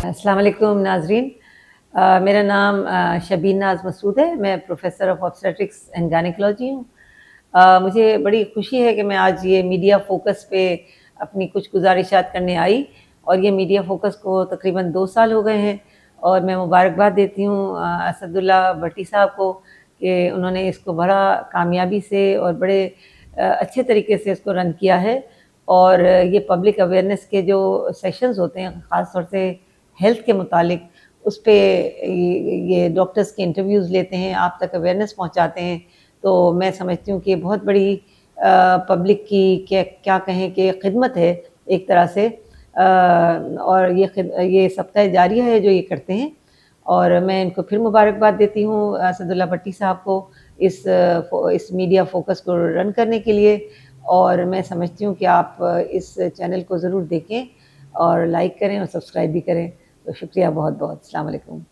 अस्सलाम वालेकुम नाज़रीन। मेरा नाम शबीन नाज़ मसूद है। मैं professor of obstetrics and gynaecology हूँ। मुझे बड़ी खुशी है कि मैं आज ये मीडिया फ़ोकस पे अपनी कुछ गुज़ारिशात करने आई और ये मीडिया फ़ोकस को तकरीबन 2 साल हो गए हैं और मैं मुबारकबाद देती हूँ असदुल्ला भट्टी साहब को कि उन्होंने इसको बड़ा कामयाबी से और बड़े अच्छे तरीके से इसको रन किया है। और ये पब्लिक अवेयरनेस के जो सेशंस होते हैं, ख़ास तौर से हेल्थ के मुतालिक, उस पे ये डॉक्टर्स के इंटरव्यूज़ लेते हैं, आप तक अवेयरनेस पहुँचाते हैं। तो मैं समझती हूँ कि ये बहुत बड़ी पब्लिक की क्या कहें कि खिदमत है एक तरह से। और ये सब्क़ाए जारिया है जो ये करते हैं और मैं इनको फिर मुबारकबाद देती हूँ असदुल्ला भट्टी साहब को इस मीडिया फ़ोकस को रन करने के लिए। और मैं समझती हूँ कि आप इस चैनल को ज़रूर देखें और लाइक करें और सब्सक्राइब भी करें। तो शुक्रिया बहुत-बहुत। अस्सलाम वालेकुम।